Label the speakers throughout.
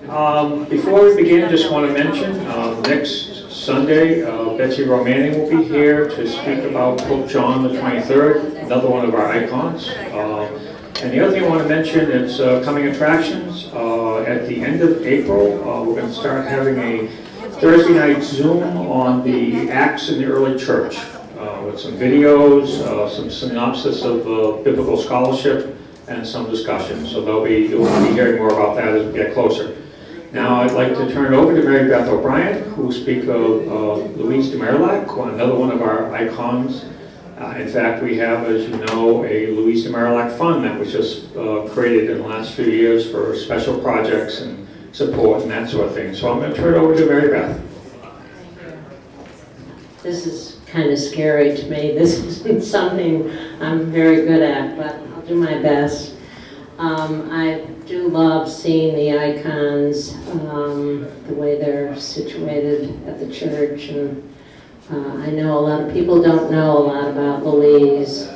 Speaker 1: Before we begin, just want to mention, next Sunday, Betsy Romani will be here to speak about Pope John the 23rd, another one of our icons. And the other thing I want to mention is coming attractions. At the end of April, we're going to start having a Thursday night Zoom on the Acts in the early church with some videos, some synopsis of biblical scholarship, and some discussion. So you'll be hearing more about that as we get closer. Now I'd like to turn it over to Mary Beth O'Brien, who will speak of Louise de Marillac, another one of our icons. In fact, we have, as you know, a Louise de Marillac fund that was just created in the last few years for special projects and support and that sort of thing. So I'm going to turn it over to Mary Beth.
Speaker 2: This is kind of scary to me. This isn't something I'm very good at, but I'll do my best. I do love seeing the icons, the way they're situated at the church, and I know a lot of people don't know a lot about Louise,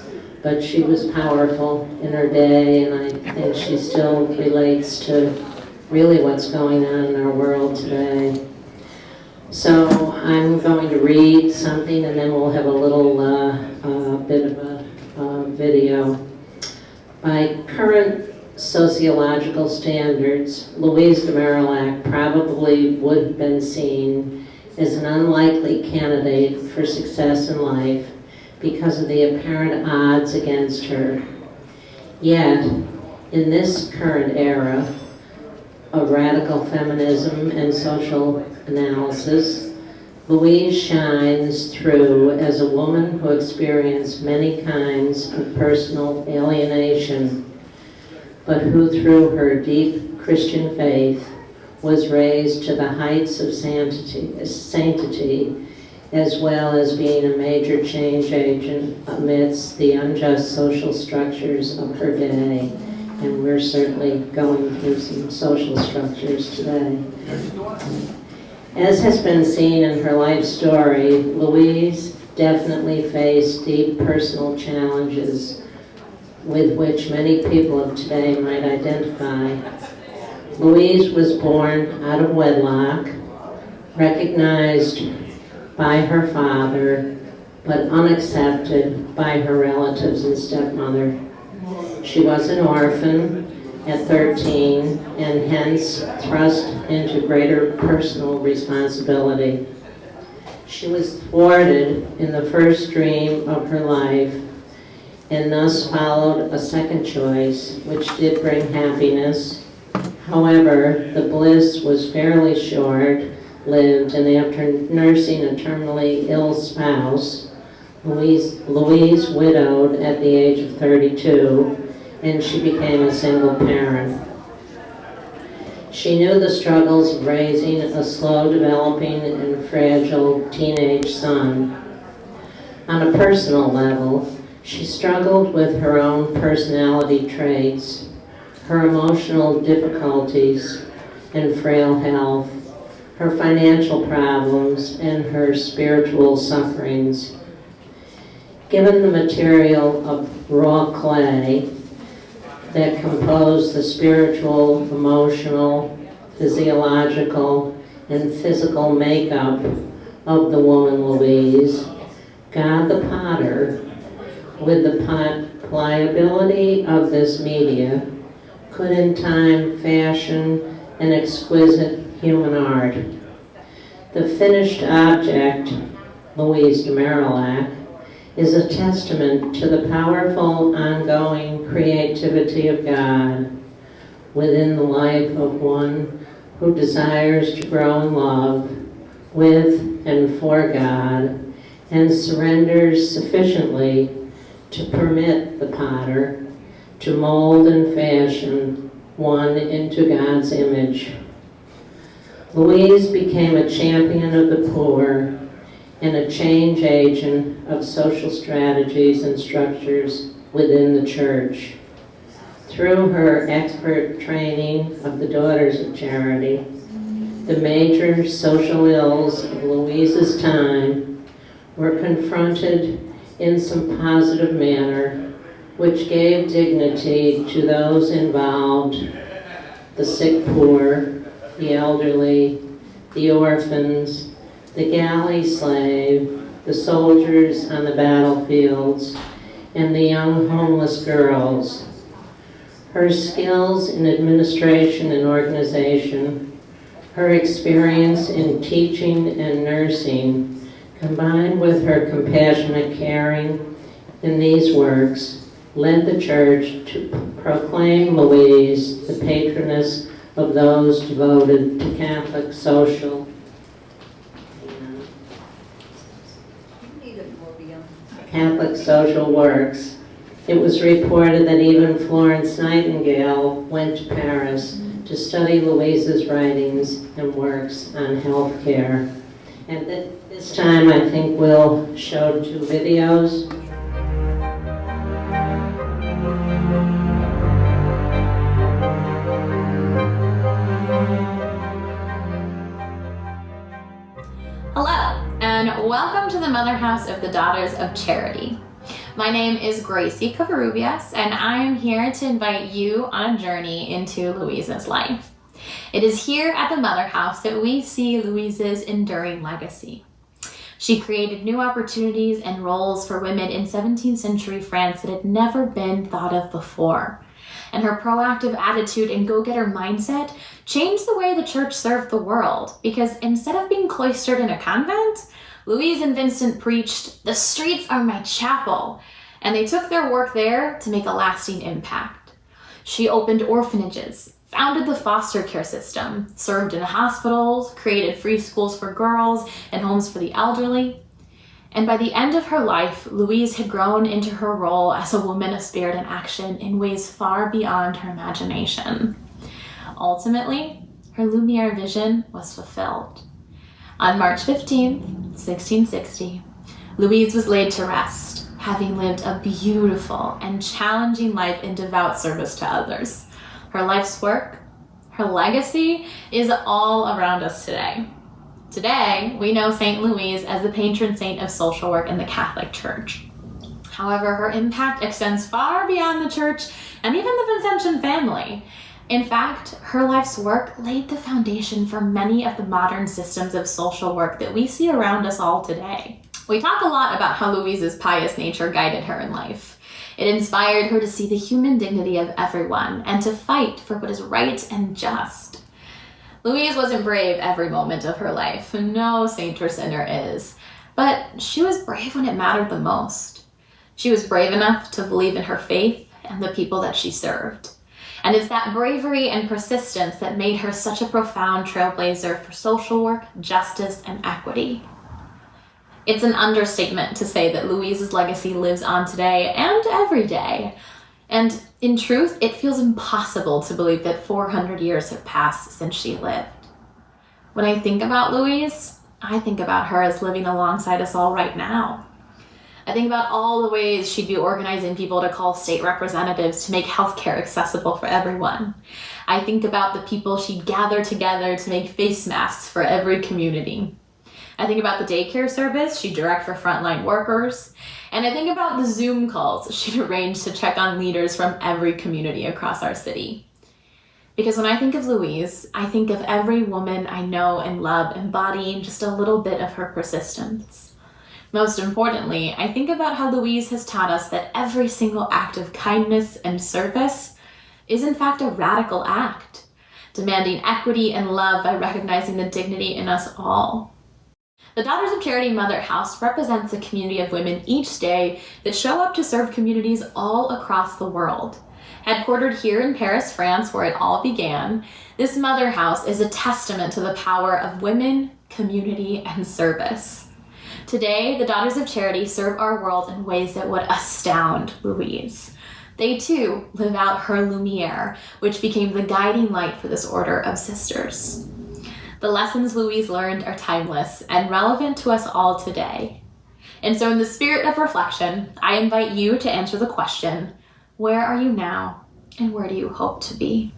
Speaker 2: but she was powerful in her day, and I think she still relates to really what's going on in our world today. So I'm going to read something, and then we'll have a little bit of a video. By current sociological standards, Louise de Marillac probably would have been seen as an unlikely candidate for success in life because of the apparent odds against her. Yet, in this current era of radical feminism and social analysis, Louise shines through as a woman who experienced many kinds of personal alienation, but who through her deep Christian faith was raised to the heights of sanctity, as well as being a major change agent amidst the unjust social structures of her day. And we're certainly going through some social structures today. As has been seen in her life story, Louise definitely faced deep personal challenges with which many people of today might identify. Louise was born out of wedlock, recognized by her father, but unaccepted by her relatives and stepmother. She was an orphan at 13 and hence thrust into greater personal responsibility. She was thwarted in the first dream of her life and thus followed a second choice, which did bring happiness. However, the bliss was fairly short-lived, and after nursing a terminally ill spouse, Louise widowed at the age of 32, and she became a single parent. She knew the struggles of raising a slow-developing and fragile teenage son. On a personal level, she struggled with her own personality traits, her emotional difficulties and frail health, her financial problems, and her spiritual sufferings. Given the material of raw clay that composed the spiritual, emotional, physiological, and physical makeup of the woman Louise, God the Potter, with the pliability of this media, could in time fashion an exquisite human art. The finished object, Louise de Marillac, is a testament to the powerful, ongoing creativity of God within the life of one who desires to grow in love with and for God and surrenders sufficiently to permit the potter to mold and fashion one into God's image. Louise became a champion of the poor and a change agent of social strategies and structures within the church. Through her expert training of the Daughters of Charity, the major social ills of Louise's time were confronted in some positive manner, which gave dignity to those involved, the sick poor, the elderly, the orphans, the galley slave, the soldiers on the battlefields, and the young homeless girls. Her skills in administration and organization, her experience in teaching and nursing, combined with her compassionate caring in these works, led the church to proclaim Louise the patroness of those devoted to Catholic social works. It was reported that even Florence Nightingale went to Paris to study Louise's writings and works on health care. And this time I think we'll show 2 videos.
Speaker 3: Hello, and welcome to the Mother House of the Daughters of Charity. My name is Gracie Covarrubias, and I am here to invite you on a journey into Louise's life. It is here at the Mother House that we see Louise's enduring legacy. She created new opportunities and roles for women in 17th century France that had never been thought of before. And her proactive attitude and go-getter mindset changed the way the church served the world, because instead of being cloistered in a convent, Louise and Vincent preached, "The streets are my chapel," and they took their work there to make a lasting impact. She opened orphanages, founded the foster care system, served in hospitals, created free schools for girls and homes for the elderly. And by the end of her life, Louise had grown into her role as a woman of spirit and action in ways far beyond her imagination. Ultimately, her Lumiere vision was fulfilled. On March 15, 1660, Louise was laid to rest, having lived a beautiful and challenging life in devout service to others. Her life's work, her legacy, is all around us today. Today, we know St. Louise as the patron saint of social work in the Catholic Church. However, her impact extends far beyond the church and even the Vincentian family. In fact, her life's work laid the foundation for many of the modern systems of social work that we see around us all today. We talk a lot about how Louise's pious nature guided her in life. It inspired her to see the human dignity of everyone and to fight for what is right and just. Louise wasn't brave every moment of her life. No saint or sinner is. But she was brave when it mattered the most. She was brave enough to believe in her faith and the people that she served. And it's that bravery and persistence that made her such a profound trailblazer for social work, justice, and equity. It's an understatement to say that Louise's legacy lives on today and every day. And in truth, it feels impossible to believe that 400 years have passed since she lived. When I think about Louise, I think about her as living alongside us all right now. I think about all the ways she'd be organizing people to call state representatives to make healthcare accessible for everyone. I think about the people she'd gather together to make face masks for every community. I think about the daycare service she'd direct for frontline workers. And I think about the Zoom calls she'd arrange to check on leaders from every community across our city. Because when I think of Louise, I think of every woman I know and love embodying just a little bit of her persistence. Most importantly, I think about how Louise has taught us that every single act of kindness and service is in fact a radical act, demanding equity and love by recognizing the dignity in us all. The Daughters of Charity Mother House represents a community of women each day that show up to serve communities all across the world. Headquartered here in Paris, France, where it all began, this Mother House is a testament to the power of women, community, and service. Today, the Daughters of Charity serve our world in ways that would astound Louise. They too live out her Lumiere, which became the guiding light for this order of sisters. The lessons Louise learned are timeless and relevant to us all today. And so in the spirit of reflection, I invite you to answer the question, where are you now and where do you hope to be?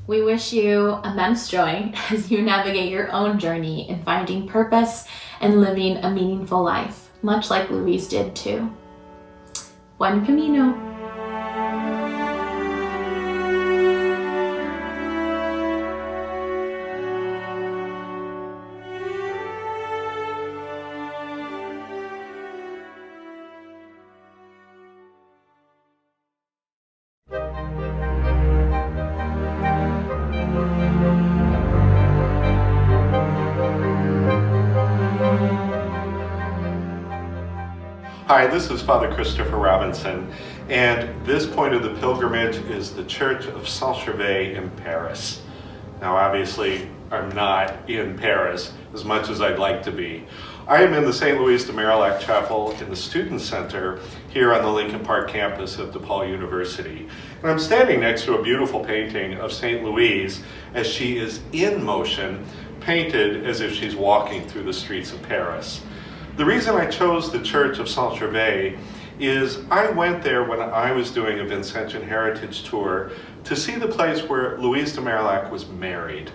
Speaker 3: We wish you immense joy as you navigate your own journey in finding purpose and living a meaningful life, much like Louise did too. Buen camino.
Speaker 4: Hi, this is Father Christopher Robinson, and this point of the pilgrimage is the Church of Saint-Gervais in Paris. Now, obviously, I'm not in Paris as much as I'd like to be. I am in the St. Louise de Marillac Chapel in the Student Center here on the Lincoln Park campus of DePaul University. And I'm standing next to a beautiful painting of St. Louise as she is in motion, painted as if she's walking through the streets of Paris. The reason I chose the Church of Saint-Gervais is I went there when I was doing a Vincentian Heritage Tour to see the place where Louise de Marillac was married.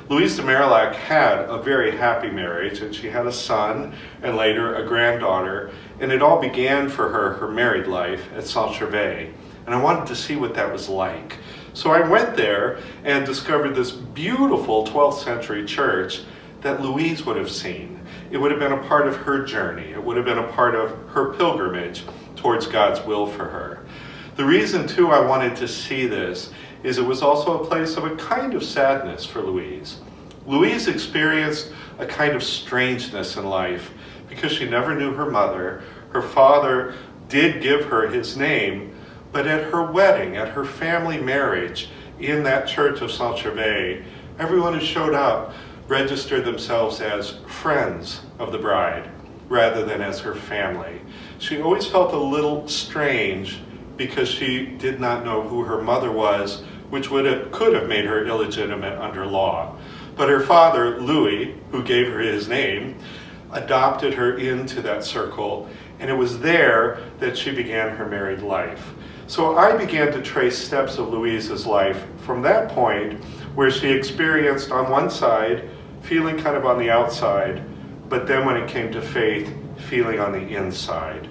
Speaker 4: Louise de Marillac had a very happy marriage, and she had a son and later a granddaughter, and it all began for her married life at Saint-Gervais. And I wanted to see what that was like. So I went there and discovered this beautiful 12th century church that Louise would have seen. It would have been a part of her journey. It would have been a part of her pilgrimage towards God's will for her. The reason, too, I wanted to see this is it was also a place of a kind of sadness for Louise. Louise experienced a kind of strangeness in life because she never knew her mother. Her father did give her his name, but at her wedding, at her family marriage in that Church of Saint-Gervais, everyone who showed up registered themselves as friends of the bride rather than as her family. She always felt a little strange because she did not know who her mother was, which could have made her illegitimate under law. But her father, Louis, who gave her his name, adopted her into that circle, and it was there that she began her married life. So I began to trace steps of Louise's life from that point where she experienced on one side feeling kind of on the outside, but then when it came to faith, feeling on the inside.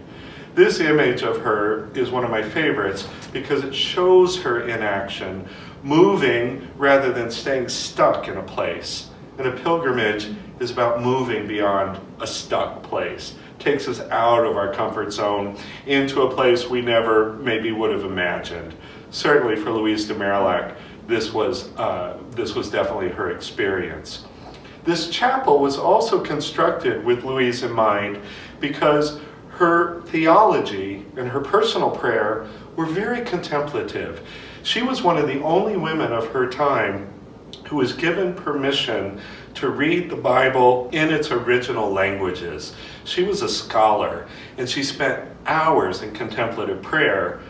Speaker 4: This image of her is one of my favorites because it shows her in action, moving rather than staying stuck in a place. And a pilgrimage is about moving beyond a stuck place. It takes us out of our comfort zone into a place we never maybe would have imagined. Certainly for Louise de Marillac, this was definitely her experience. This chapel was also constructed with Louise in mind because her theology and her personal prayer were very contemplative. She was one of the only women of her time who was given permission to read the Bible in its original languages. She was a scholar, and she spent hours in contemplative prayer,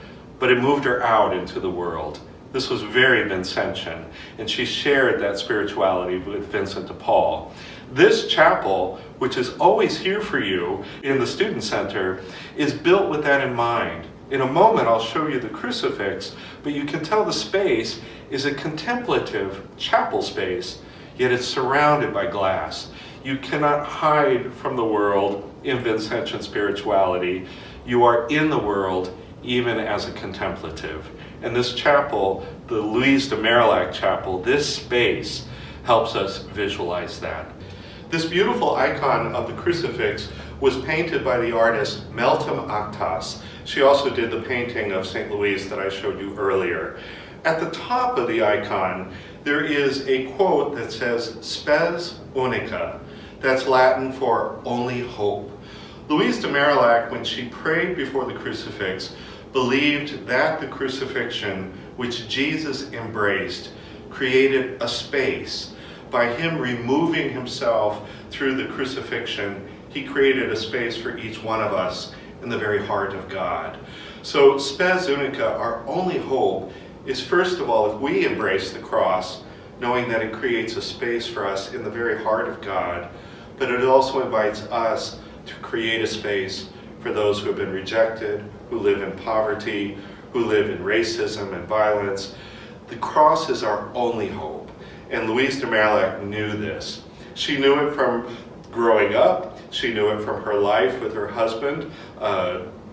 Speaker 4: but it moved her out into the world. This was very Vincentian, and she shared that spirituality with Vincent de Paul. This chapel, which is always here for you in the Student Center, is built with that in mind. In a moment, I'll show you the crucifix, but you can tell the space is a contemplative chapel space, yet it's surrounded by glass. You cannot hide from the world in Vincentian spirituality. You are in the world even as a contemplative. And this chapel, the Louise de Marillac Chapel, this space helps us visualize that. This beautiful icon of the crucifix was painted by the artist Meltem Aktas. She also did the painting of St. Louise that I showed you earlier. At the top of the icon, there is a quote that says, "Spes unica." That's Latin for only hope. Louise de Marillac, when she prayed before the crucifix, believed that the crucifixion, which Jesus embraced, created a space. By him removing himself through the crucifixion, he created a space for each one of us in the very heart of God. So spes unica, our only hope, is first of all, if we embrace the cross, knowing that it creates a space for us in the very heart of God, but it also invites us to create a space for those who have been rejected, who live in poverty, who live in racism and violence. The cross is our only hope. And Louise de Marillac knew this. She knew it from growing up. She knew it from her life with her husband,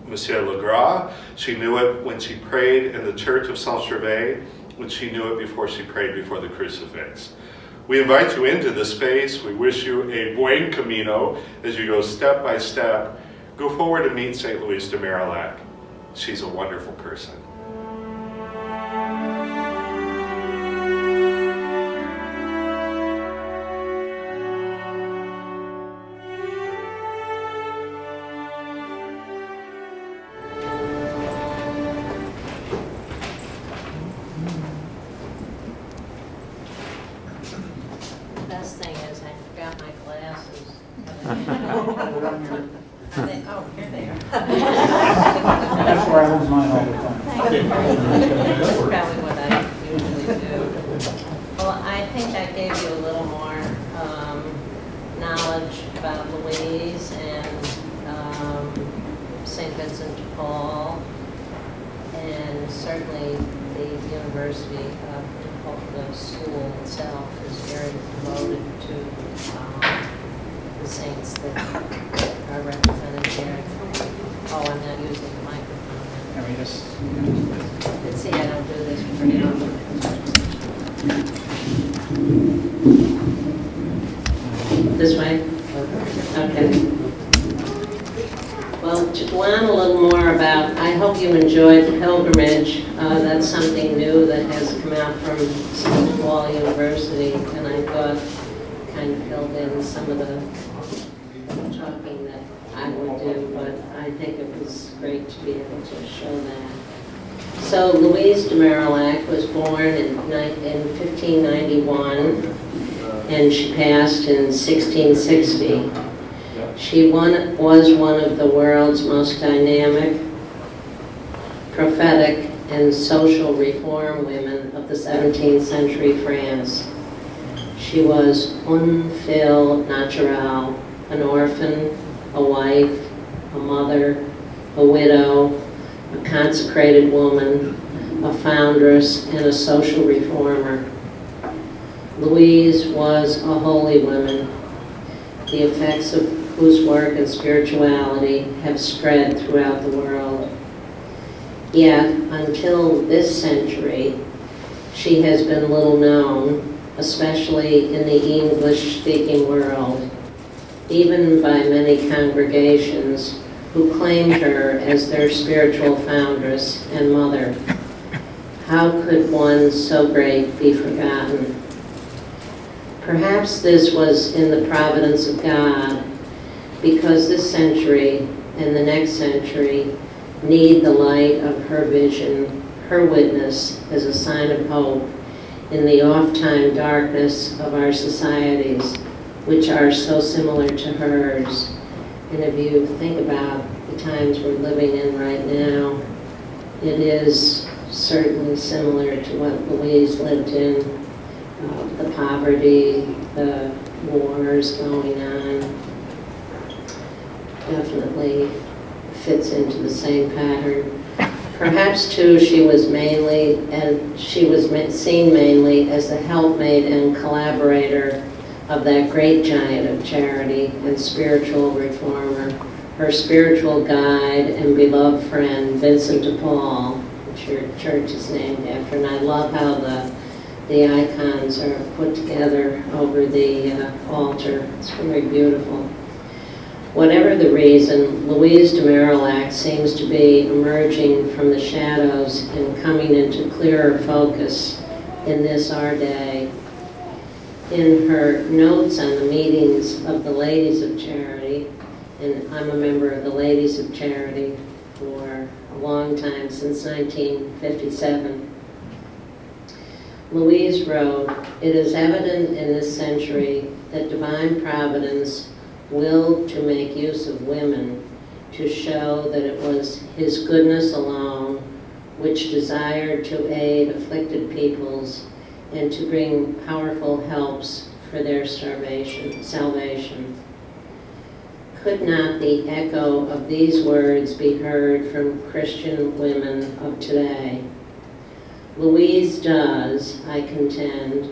Speaker 4: Monsieur Legras. She knew it when she prayed in the Church of Saint-Gervais, when she knew it before she prayed before the crucifix. We invite you into this space. We wish you a buen camino as you go step by step. Go forward and meet St. Louise de Marillac. She's a wonderful person.
Speaker 2: Oh, here they are.
Speaker 5: That's where I lose mine all the time.
Speaker 2: That's probably what I usually do. Well, I think I gave you a little more knowledge about Louise and St. Vincent de Paul, and certainly the University of the school itself is very devoted to the saints that are represented here. Oh, I'm not using the microphone.
Speaker 5: Can we just,
Speaker 2: Let's see, I don't do this pretty often. This way? Okay. Well, to go on a little more about, I hope you enjoyed the pilgrimage. That's something new that has come out from St. Paul University, and I thought kind of filled in some of the talking that I would do, but I think it was great to be able to show that. So Louise de Marillac was born in 1591, and she passed in 1660. She was one of the world's most dynamic, prophetic, and social reform women of the 17th century France. She was une fille naturelle, an orphan, a wife, a mother, a widow, a consecrated woman, a foundress, and a social reformer. Louise was a holy woman, the effects of whose work and spirituality have spread throughout the world. Yet, until this century, she has been little known, especially in the English-speaking world, even by many congregations who claimed her as their spiritual foundress and mother. How could one so great be forgotten? Perhaps this was in the providence of God, because this century and the next century need the light of her vision, her witness as a sign of hope in the oft-time darkness of our societies, which are so similar to hers. And if you think about the times we're living in right now, it is certainly similar to what Louise lived in, the poverty, the wars going on. Definitely fits into the same pattern. Perhaps too, she was seen mainly as the helpmate and collaborator of that great giant of charity and spiritual reformer, her spiritual guide and beloved friend, Vincent de Paul, which your church is named after. And I love how the icons are put together over the altar. It's very beautiful. Whatever the reason, Louise de Marillac seems to be emerging from the shadows and coming into clearer focus in this our day. In her notes on the meetings of the Ladies of Charity, and I'm a member of the Ladies of Charity for a long time, since 1957, Louise wrote, "It is evident in this century that divine providence willed to make use of women to show that it was his goodness alone which desired to aid afflicted peoples and to bring powerful helps for their salvation." Could not the echo of these words be heard from Christian women of today? Louise does, I contend,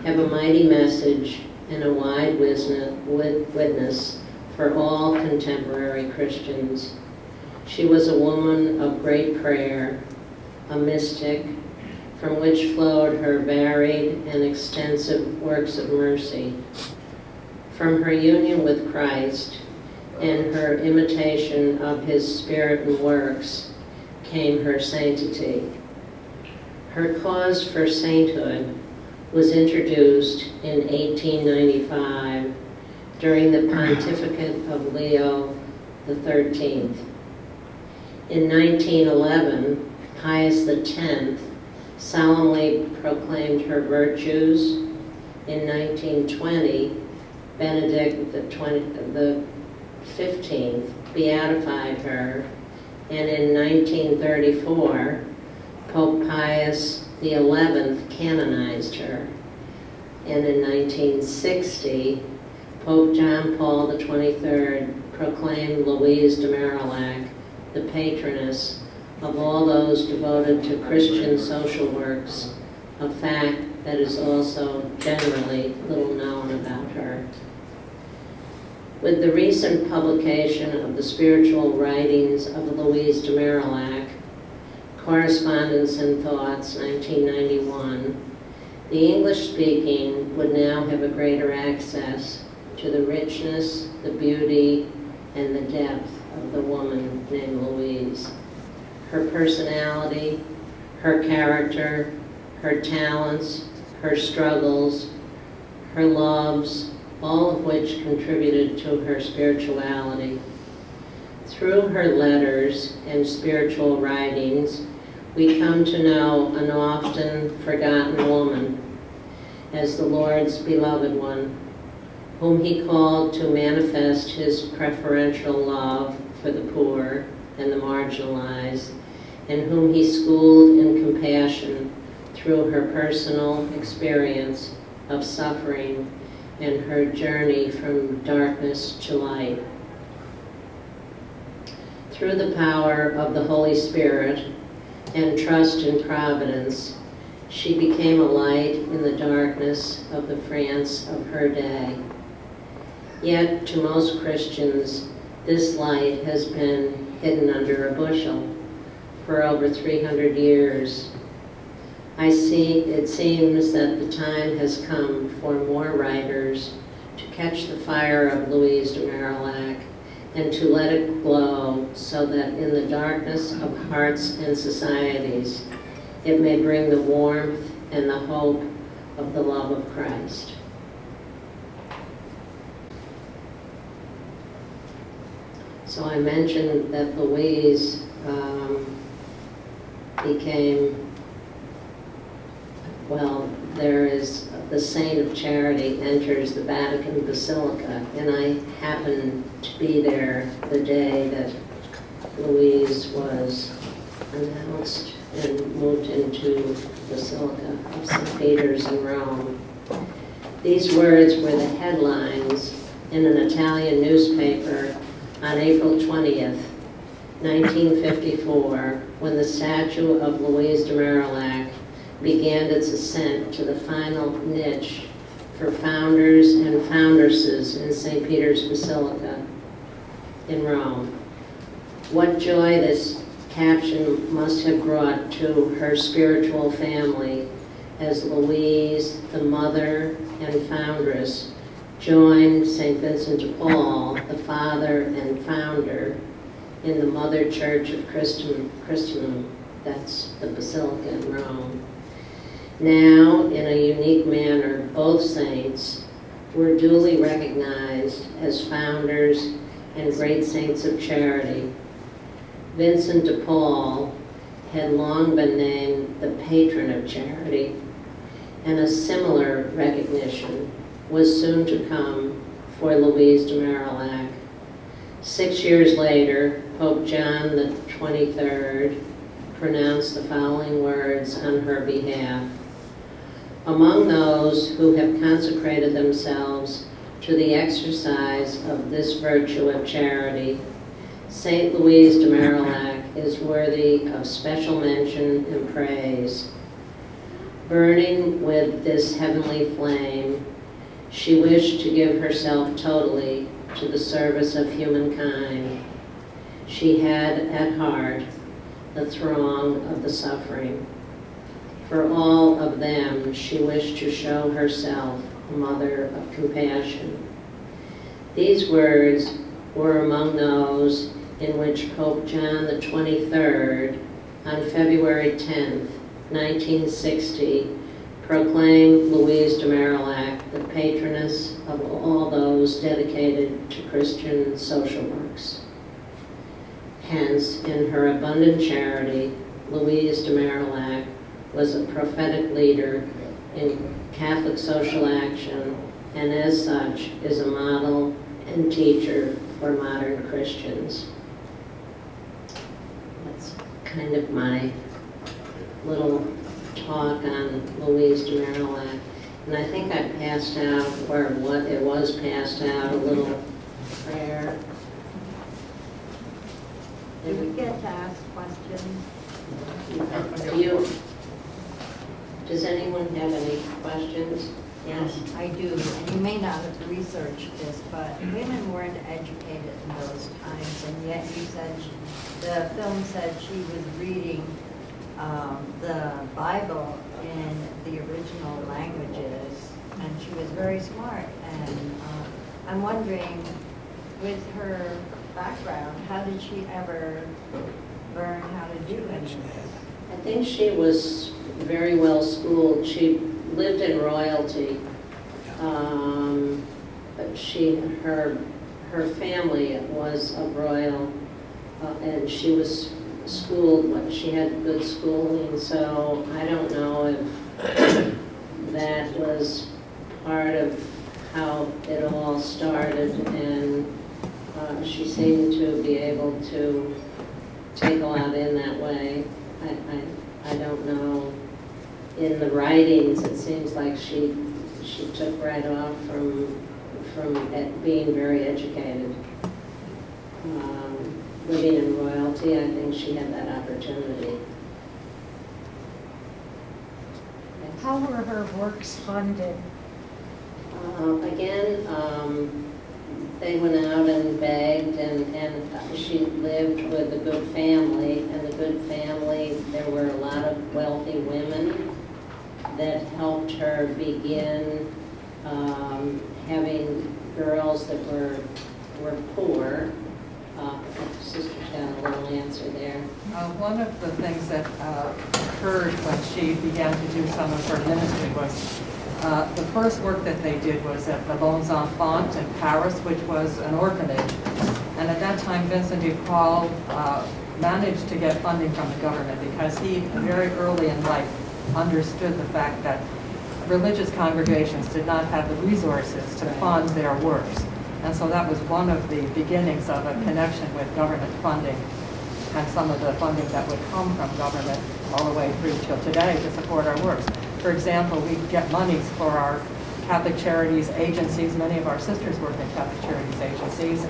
Speaker 2: have a mighty message and a wide witness for all contemporary Christians. She was a woman of great prayer, a mystic, from which flowed her varied and extensive works of mercy. From her union with Christ and her imitation of his spirit and works came her sanctity. Her cause for sainthood was introduced in 1895 during the pontificate of Leo XIII. In 1911, Pius X solemnly proclaimed her virtues. In 1920, Benedict XV beatified her, and in 1934, Pope Pius XI canonized her. And in 1960, Pope John Paul XXIII proclaimed Louise de Marillac the patroness of all those devoted to Christian social works, a fact that is also generally little known about her. With the recent publication of the spiritual writings of Louise de Marillac, Correspondence and Thoughts, 1991, the English-speaking would now have a greater access to the richness, the beauty, and the depth of the woman named Louise. Her personality, her character, her talents, her struggles, her loves, all of which contributed to her spirituality. Through her letters and spiritual writings, we come to know an often forgotten woman as the Lord's beloved one, whom he called to manifest his preferential love for the poor and the marginalized, and whom he schooled in compassion through her personal experience of suffering and her journey from darkness to light. Through the power of the Holy Spirit and trust in providence, she became a light in the darkness of the France of her day. Yet, to most Christians, this light has been hidden under a bushel for over 300 years. It seems that the time has come for more writers to catch the fire of Louise de Marillac and to let it glow so that in the darkness of hearts and societies, it may bring the warmth and the hope of the love of Christ. So I mentioned that Louise there is the Saint of Charity enters the Vatican Basilica, and I happened to be there the day that Louise was announced and moved into the Basilica of St. Peter's in Rome. These words were the headlines in an Italian newspaper on April 20th, 1954, when the statue of Louise de Marillac began its ascent to the final niche for founders and foundresses in St. Peter's Basilica in Rome. What joy this caption must have brought to her spiritual family as Louise, the mother and foundress, joined St. Vincent de Paul, the father and founder, in the Mother Church of Christendom, that's the Basilica in Rome. Now, in a unique manner, both saints were duly recognized as founders and great saints of charity. Vincent de Paul had long been named the patron of charity, and a similar recognition was soon to come for Louise de Marillac. 6 years later, Pope John XXIII pronounced the following words on her behalf. Among those who have consecrated themselves to the exercise of this virtue of charity, Saint Louise de Marillac is worthy of special mention and praise. Burning with this heavenly flame, she wished to give herself totally to the service of humankind. She had at heart the throng of the suffering. For all of them, she wished to show herself a mother of compassion. These words were among those in which Pope John XXIII, on February 10, 1960, proclaimed Louise de Marillac the patroness of all those dedicated to Christian social works. Hence, in her abundant charity, Louise de Marillac was a prophetic leader in Catholic social action, and as such is a model and teacher for modern Christians. That's kind of my little talk on Louise de Marillac. And I think I passed out, or what it was passed out, a little prayer.
Speaker 6: Do we get to ask questions?
Speaker 2: Does anyone have any questions? Yes.
Speaker 6: I do, and you may not have researched this, but women weren't educated in those times, and yet you said, the film said she was reading the Bible in the original languages, and she was very smart. And I'm wondering, with her background, how did she ever learn how to do any of this?
Speaker 2: I think she was very well schooled. She lived in royalty, but her family was of royal, and she was schooled. She had good schooling, so I don't know if that was part of how it all started. And she seemed to be able to take a lot in that way. I don't know. In the writings, it seems like she took right off from being very educated. Living in royalty, I think she had that opportunity.
Speaker 7: How were her works funded?
Speaker 2: Again, they went out and begged, and she lived with a good family, and the good family, there were a lot of wealthy women that helped her begin having girls that were poor. Sister's got a little answer there.
Speaker 5: One of the things that occurred when she began to do some of her ministry was the first work that they did was at the Bons Enfants in Paris, which was an orphanage. And at that time, Vincent de Paul managed to get funding from the government because he, very early in life, understood the fact that religious congregations did not have the resources to fund their works. And so that was one of the beginnings of a connection with government funding and some of the funding that would come from government all the way through till today to support our works. For example, we get monies for our Catholic Charities agencies. Many of our sisters work in Catholic Charities agencies,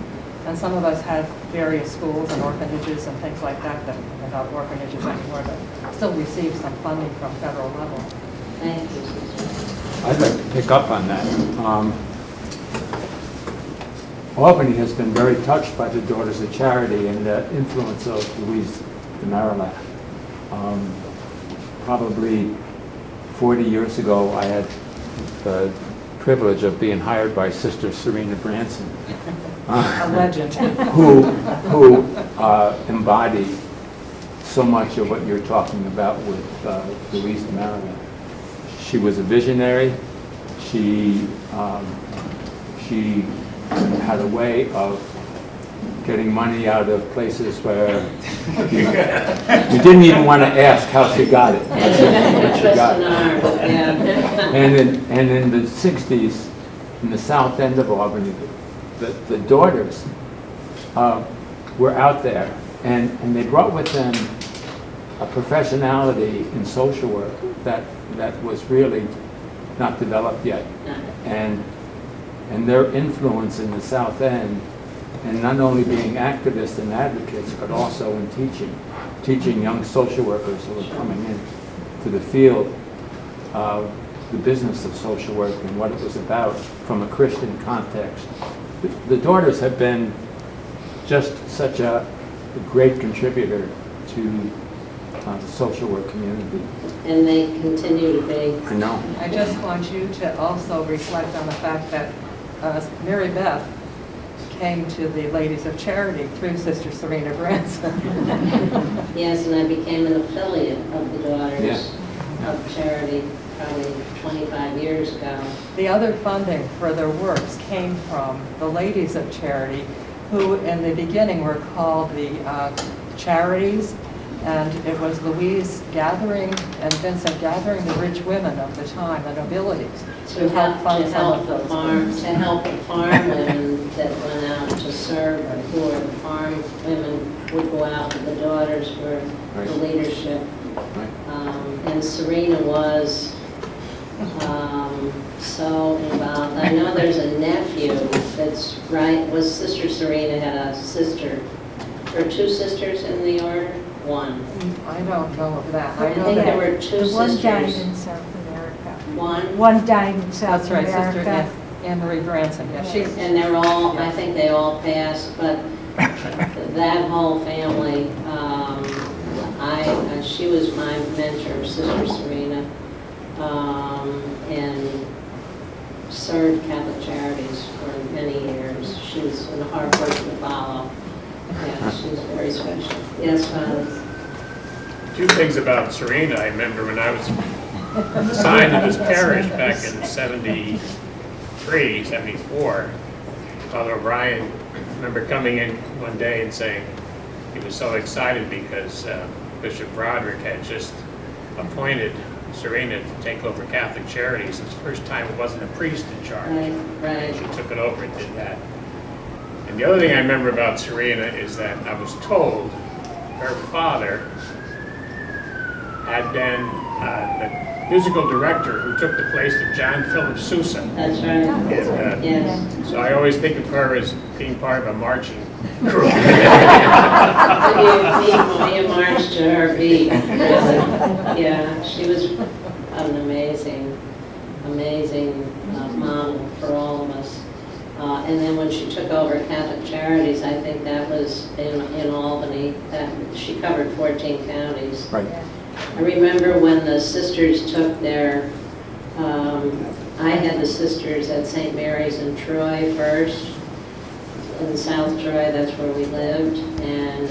Speaker 5: and some of us have various schools and orphanages and things like that that are not orphanages anymore, but still receive some funding from federal level.
Speaker 2: Thank you, Sister.
Speaker 8: I'd like to pick up on that. Albany has been very touched by the Daughters of Charity and the influence of Louise de Marillac. Probably 40 years ago, I had the privilege of being hired by Sister Serena Branson,
Speaker 5: A legend.
Speaker 8: who embodied so much of what you're talking about with Louise de Marillac. She was a visionary. She had a way of getting money out of places where you didn't even want to ask how she got it. But she got it. And in the 60s, in the south end of Albany, the daughters were out there, and they brought with them a professionality in social work that was really not developed yet. And their influence in the South End, and not only being activists and advocates, but also in teaching young social workers who were coming in to the field the business of social work and what it was about from a Christian context. The daughters have been just such a great contributor to the social work community.
Speaker 2: And they continue to be.
Speaker 8: I know.
Speaker 5: I just want you to also reflect on the fact that Mary Beth came to the Ladies of Charity through Sister Serena Branson.
Speaker 2: Yes, and I became an affiliate of the Daughters
Speaker 8: Yeah.
Speaker 2: of Charity probably 25 years ago.
Speaker 5: The other funding for their works came from the Ladies of Charity, who in the beginning were called the Charities, And it was Louise gathering and Vincent gathering the rich women of the time, the nobility,
Speaker 2: To help
Speaker 5: fund some of
Speaker 2: the
Speaker 5: those
Speaker 2: farm,
Speaker 5: things.
Speaker 2: to help the farm women that went out to serve the poor. The farm women would go out with the daughters for the leadership. And Serena was so involved. I know there's a nephew that's was Sister Serena had a sister, or two sisters in the order? One.
Speaker 5: I don't know of that.
Speaker 2: I
Speaker 5: know
Speaker 2: think
Speaker 5: that-
Speaker 2: there were two
Speaker 7: One died
Speaker 2: sisters.
Speaker 7: in South America.
Speaker 2: One.
Speaker 7: One died in South
Speaker 5: That's right, Sister
Speaker 7: America.
Speaker 5: Anne Marie Branson, yeah, she's,
Speaker 2: And they're all, I think they all passed, but that whole family, she was my mentor, Sister Serena, and served Catholic Charities for many years. She was a hard person to follow. Yeah, she was very special. Yes, Father?
Speaker 9: Two things about Serena. I remember when I was assigned to this parish back in 73, 74, Father O'Brien, I remember coming in one day and saying he was so excited because Bishop Broderick had just appointed Serena to take over Catholic Charities. It's the first time it wasn't a priest in charge.
Speaker 2: Right.
Speaker 9: She took it over and did that. And the other thing I remember about Serena is that I was told her father had been the musical director who took the place of John Philip Sousa.
Speaker 2: That's right.
Speaker 9: And,
Speaker 2: Yes.
Speaker 9: so I always think of her as being part of a marching group.
Speaker 2: We marched to her beat, really. Yeah, she was an amazing model for all of us. And then when she took over Catholic Charities, I think that was in Albany, that she covered 14 counties.
Speaker 8: Right.
Speaker 2: I remember when the sisters took their, I had the sisters at St. Mary's in Troy first, in South Troy, that's where we lived, and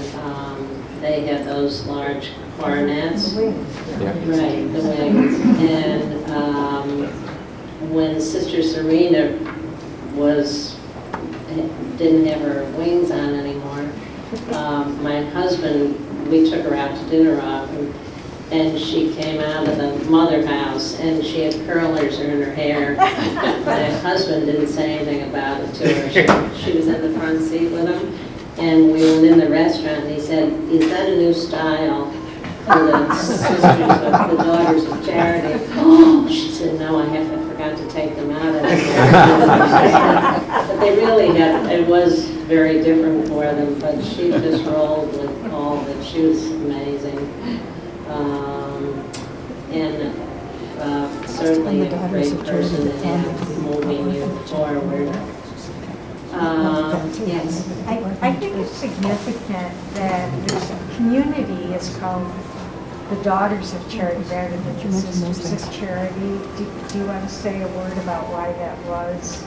Speaker 2: they had those large coronets. Right, the wings. And when Sister Serena didn't have her wings on anymore, my husband, we took her out to dinner often, and she came out of the mother house and she had curlers in her hair. My husband didn't say anything about it to her. She was in the front seat with him, and we were in the restaurant, and he said, "Is that a new style for the sisters of the Daughters of Charity?" Oh, she said, "No, I forgot to take them out of it." But they really it was very different for them, but she just rolled with all of it. She was amazing. And certainly a great person in moving you forward. Yes.
Speaker 7: I think it's significant that this community is called the Daughters of Charity rather than the Sisters of Charity. Do you want to say a word about why that was?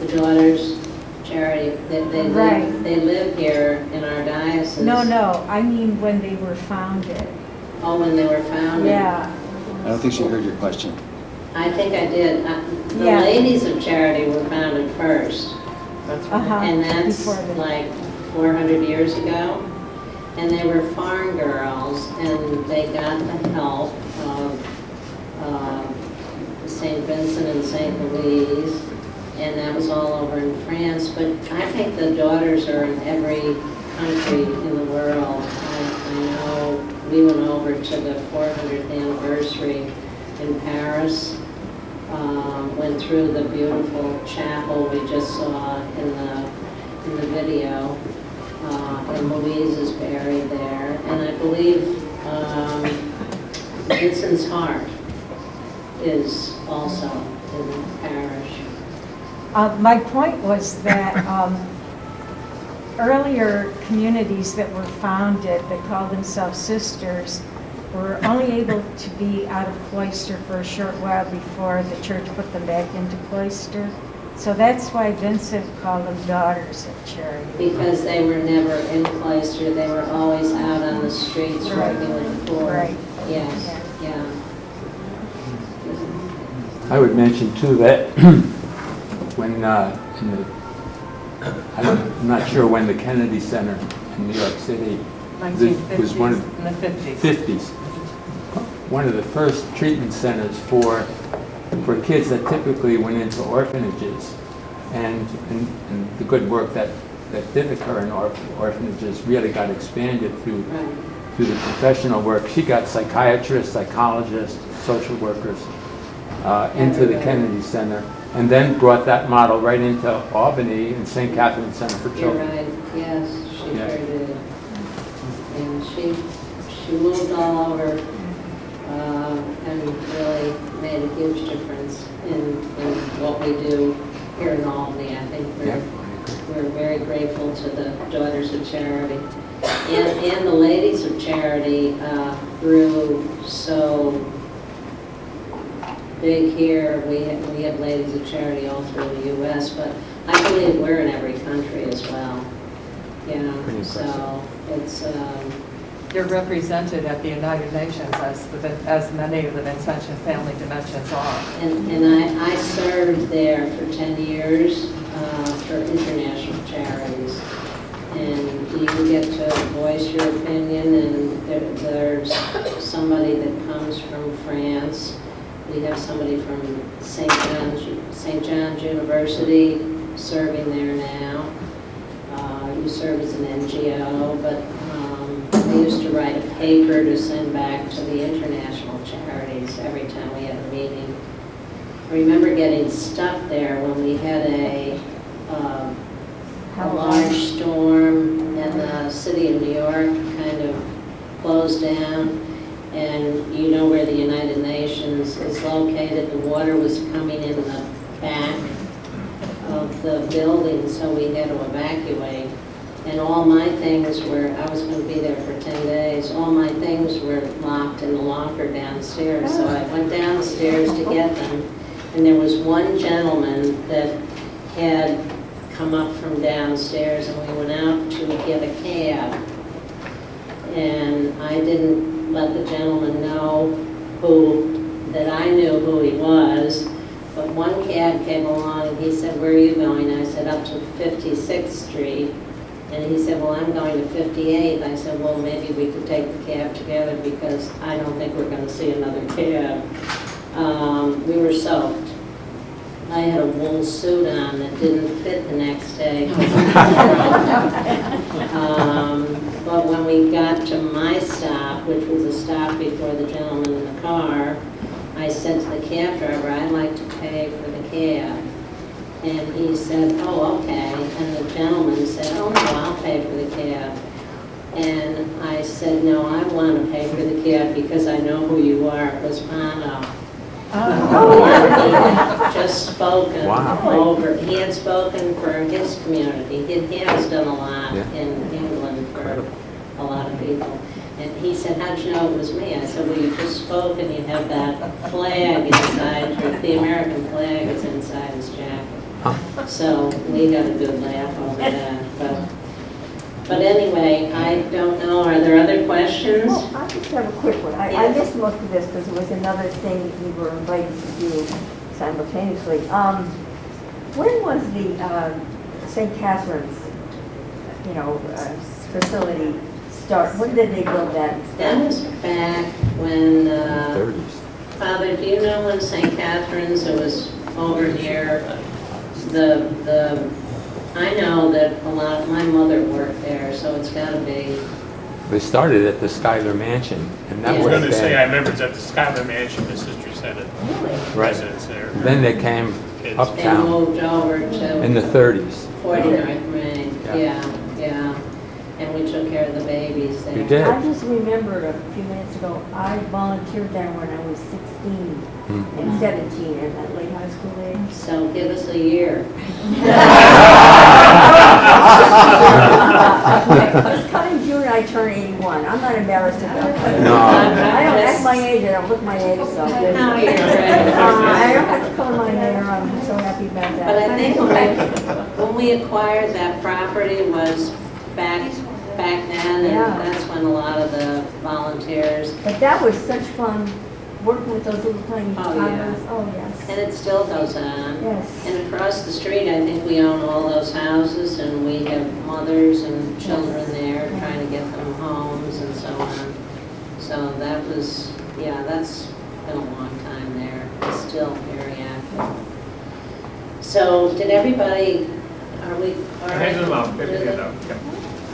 Speaker 2: The Daughters Charity, they live here in our diocese.
Speaker 7: No, I mean when they were founded.
Speaker 2: Oh, when they were founded?
Speaker 7: Yeah.
Speaker 10: I don't think she heard your question.
Speaker 2: I think I did. The
Speaker 7: Yeah.
Speaker 2: Ladies of Charity were founded first. And that's
Speaker 7: Before the-
Speaker 2: like 400 years ago. And they were farm girls, and they got the help of St. Vincent and St. Louise, and that was all over in France. But I think the daughters are in every country in the world. I know we went over to the 400th anniversary in Paris, went through the beautiful chapel we just saw in the video, and Louise is buried there, and I believe Vincent's heart is also in the parish.
Speaker 7: My point was that earlier communities that were founded that called themselves sisters were only able to be out of cloister for a short while before the church put them back into cloister. So that's why Vincent called them Daughters of Charity.
Speaker 2: Because they were never in cloister, they were always out on the streets working with the poor.
Speaker 7: Right.
Speaker 2: Yes, yeah.
Speaker 8: I would mention too that when I'm not sure when the Kennedy Center in New York City was one of
Speaker 5: in the 50s.
Speaker 8: 50s. One of the first treatment centers for kids that typically went into orphanages, and the good work that did occur in orphanages really got expanded through the professional work. She got psychiatrists, psychologists, social workers into the Kennedy Center, and then brought that model right into Albany and St. Catherine's Center for
Speaker 2: You're
Speaker 8: Children.
Speaker 2: right, yes, she
Speaker 8: Yeah.
Speaker 2: sure did. And she moved all over and really made a huge difference in what we do here in Albany. I think we're very grateful to the Daughters of Charity. And the Ladies of Charity grew so big here. We have Ladies of Charity all through the U.S., but I believe we're in every country as well. Yeah, so it's...
Speaker 5: You're represented at the United Nations as many of the Vincentian family dimensions are.
Speaker 2: And I served there for 10 years for international charities. And you get to voice your opinion, and there's somebody that comes from France. We have somebody from St. John's University serving there now. You serve as an NGO, but we used to write a paper to send back to the international charities every time we had a meeting. I remember getting stuck there when we had a large storm and the city of New York kind of closed down. And you know where the United Nations is located. The water was coming in the back of the building, so we had to evacuate. And all my things were, I was going to be there for 10 days, all my things were locked in the locker downstairs. So I went downstairs to get them, and there was one gentleman that had come up from downstairs, and we went out to get a cab. And I didn't let the gentleman know that I knew who he was. But one cab came along, and he said, "Where are you going?" I said, "Up to 56th Street. And he said, "Well, I'm going to 58th. I said, "Well, maybe we could take the cab together because I don't think we're going to see another cab." We were soaked. I had a wool suit on that didn't fit the next day. But when we got to my stop, which was a stop before the gentleman in the car, I said to the cab driver, "I'd like to pay for the cab." And he said, "Oh, okay." And the gentleman said, "Oh, no, I'll pay for the cab." And I said, "No, I want to pay for the cab because I know who you are." It was Bono. He had just spoken over. He had spoken for his community. He has done a lot in England for a lot of people. And he said, "How'd you know it was me?" I said, "Well, you just spoke and you have that flag inside. The American flag is inside his jacket." So we got a good laugh over that. But anyway, I don't know. Are there other questions?
Speaker 11: Well, I just have a quick one. I missed most of this because it was another thing we were invited to do simultaneously. When was the St. Catherine's, facility start? When did they build that?
Speaker 2: That was back when,
Speaker 8: 30s.
Speaker 2: Father, do you know when St. Catherine's, it was over here? I know that my mother worked there, so it's got to be.
Speaker 8: They started at the Schuyler Mansion, and that
Speaker 9: I was
Speaker 8: would
Speaker 9: going
Speaker 8: have
Speaker 9: to say, I
Speaker 8: been.
Speaker 9: remember it's at the Schuyler Mansion, the sister said it, residence there.
Speaker 8: Then they came
Speaker 2: They
Speaker 8: uptown
Speaker 2: moved over to
Speaker 8: in the 30s.
Speaker 2: 49th Main.
Speaker 8: Yeah.
Speaker 2: Yeah. And we took care of the babies there.
Speaker 8: You did?
Speaker 11: I just remembered a few minutes ago, I volunteered there when I was 16 and 17 at that late high school age.
Speaker 2: So give us a year.
Speaker 11: This coming June, I turn 81. I'm not embarrassed about that.
Speaker 8: No.
Speaker 11: I don't act my age, I don't look my age, so.
Speaker 2: No, you're right.
Speaker 11: I don't have to color my hair, I'm so happy about that.
Speaker 2: But I think when we acquired that property was back then, and
Speaker 11: Yeah.
Speaker 2: that's when a lot of the volunteers.
Speaker 11: But that was such fun working with those little tiny
Speaker 2: Oh,
Speaker 11: toddlers?
Speaker 2: yeah.
Speaker 11: Oh, yes.
Speaker 2: And it still goes on.
Speaker 11: Yes.
Speaker 2: And across the street, I think we own all those houses, and we have mothers and children there trying to get them homes and so on. So that was, yeah, that's been a long time there. It's still very active. So did everybody, are we, all right?
Speaker 1: Hand them out, maybe,
Speaker 2: Really?
Speaker 1: yeah.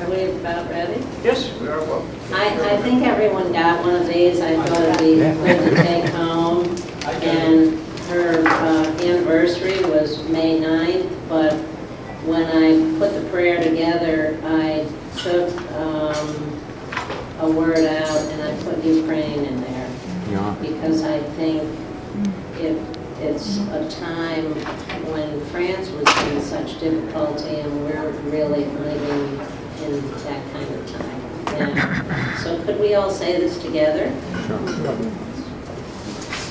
Speaker 2: Are we about ready?
Speaker 1: Yes, we are, well.
Speaker 2: I think everyone got one of these. I thought it'd be good to take home. And her anniversary was May 9th, but when I put the prayer together, I took a word out and I put Ukraine in there.
Speaker 8: Yeah.
Speaker 2: Because I think it's a time when France was in such difficulty and we're really living in that kind of time. Yeah. So could we all say this together?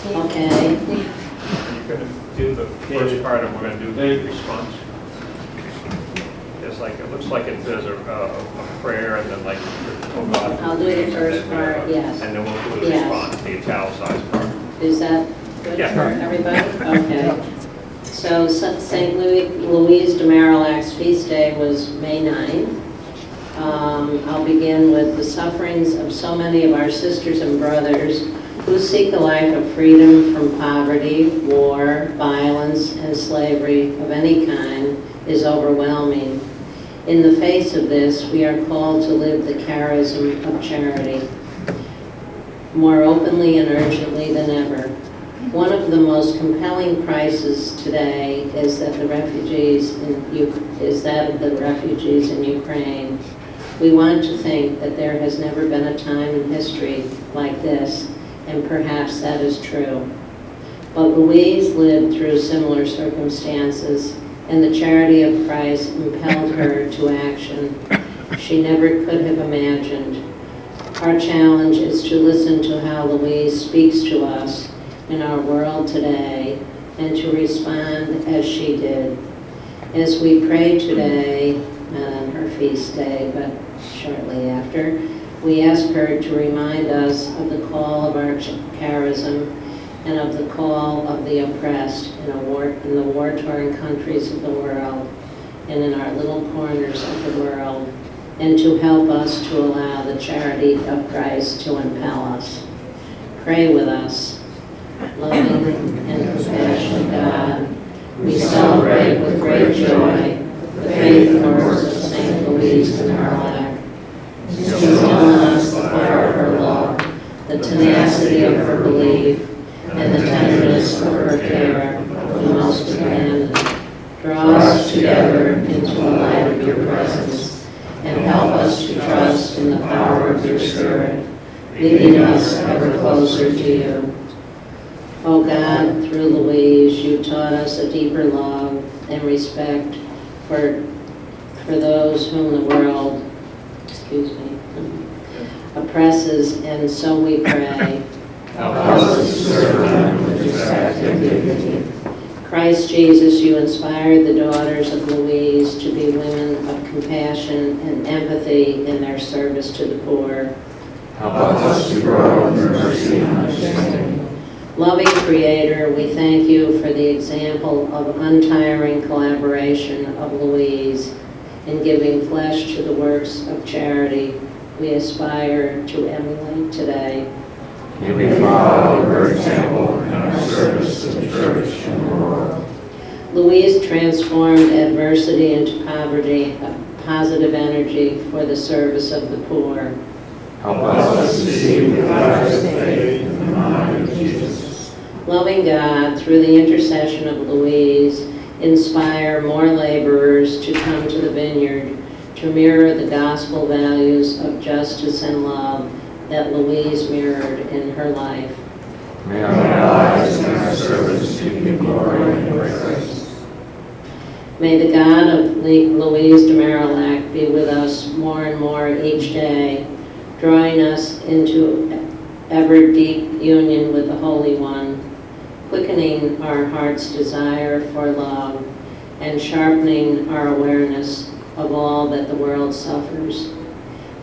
Speaker 2: Okay.
Speaker 1: You're going to do the first part and we're going to do the response. It's like, it looks like there's a prayer and then like, oh God.
Speaker 2: I'll do the first part, yes.
Speaker 1: And then we'll do the
Speaker 2: Yes.
Speaker 1: response, the italicized part.
Speaker 2: Is that good
Speaker 1: Yeah.
Speaker 2: for everybody? Okay. So St. Louise de Marillac's feast day was May 9th. I'll begin with the sufferings of so many of our sisters and brothers who seek a life of freedom from poverty, war, violence, and slavery of any kind is overwhelming. In the face of this, we are called to live the charism of charity more openly and urgently than ever. One of the most compelling crises today is that the refugees of the refugees in Ukraine. We want to think that there has never been a time in history like this, and perhaps that is true. But Louise lived through similar circumstances, and the charity of Christ impelled her to action she never could have imagined. Our challenge is to listen to how Louise speaks to us in our world today and to respond as she did. As we pray today, not on her feast day, but shortly after, we ask her to remind us of the call of our charism and of the call of the oppressed in the war-torn countries of the world and in our little corners of the world, and to help us to allow the charity of Christ to impel us. Pray with us. Loving and compassionate God, we celebrate with great joy the faith works of St. Louise de Marillac. Instill in us the fire of her love, the tenacity of her belief, and the tenderness of her care of the most abandoned. Draw us together into the light of your presence, and help us to trust in the power of your Spirit, leading us ever closer to you. O God, through Louise, you taught us a deeper love and respect for those whom the world, oppresses, and so we pray.
Speaker 1: Help us to serve them with respect and dignity.
Speaker 2: Christ Jesus, you inspired the daughters of Louise to be women of compassion and empathy in their service to the poor.
Speaker 1: Help us to grow in mercy and understanding.
Speaker 2: Loving Creator, we thank you for the example of untiring collaboration of Louise in giving flesh to the works of charity we aspire to emulate today.
Speaker 1: May we follow her example in our service to the church and the world.
Speaker 2: Louise transformed adversity into poverty, a positive energy for the service of the poor.
Speaker 1: Help us to see with eyes of faith in the mind of Jesus.
Speaker 2: Loving God, through the intercession of Louise, inspire more laborers to come to the vineyard to mirror the gospel values of justice and love that Louise mirrored in her life.
Speaker 1: May our lives and our service give you glory and praise.
Speaker 2: May the God of Louise de Marillac be with us more and more each day, drawing us into ever deep union with the Holy One, quickening our heart's desire for love, and sharpening our awareness of all that the world suffers.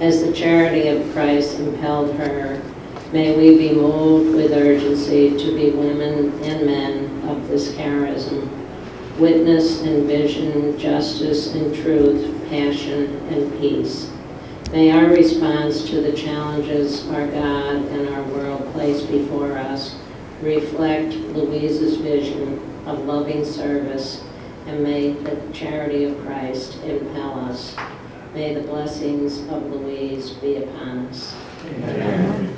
Speaker 2: As the charity of Christ impelled her, May we be moved with urgency to be women and men of this charism, witness and vision, justice and truth, passion and peace. May our response to the challenges our God and our world place before us reflect Louise's vision of loving service, and may the charity of Christ impel us. May the blessings of Louise be upon us.
Speaker 1: Amen.